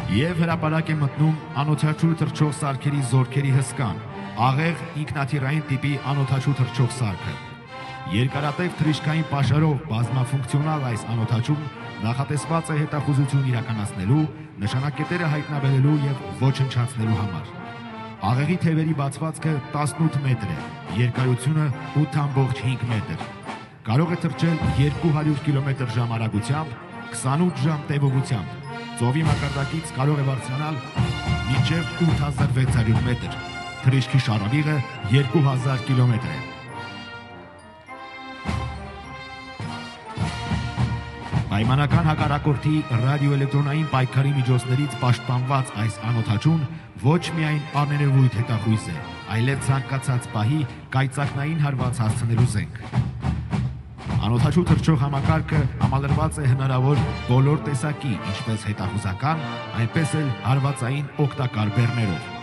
Եվ հրապարակ է մտնում անօդաչու թռչող սարքերի զորքերի հսկան, աղեղ ինքնաթիռային տիպի անօդաչու թռչող սարքը։ Երկարատև թռիչքային պաշարով բազմաֆունկցիոնալ այս անօդաչուն նախատեսված է հետախուզություն իրականացնելու, նշանակետերը հայտնաբերելու եւ ոչնչացնելու համար։ Աղեղի թևերի բացվածքը 18 մետր է, երկարությունը 8.5 մետր։ Կարող է թռչել 200 կմ/ժ արագությամբ, 28 ժամ տևողությամբ։ Ծովի մակարդակից կարող է բարձրանալ մինչև 8600 մետր։ Թռիչքի շարավիղը 2000 կիլոմետր է։ Պայմանական հակառակորդի ռադիոէլեկտրոնային պայքարի միջոցներից պաշտպանված այս անօդաչուն ոչ միայն աններևույթ հետախույզ է, այլև ցանկացած պահի կայծակնային հարված հասցնելու զենք։ Անօդաչու թռչող համակարգը համալրված է հնարավոր բոլոր տեսակի, ինչպես հետախուզական, այնպես էլ հարվածային օգտակար բեռներով։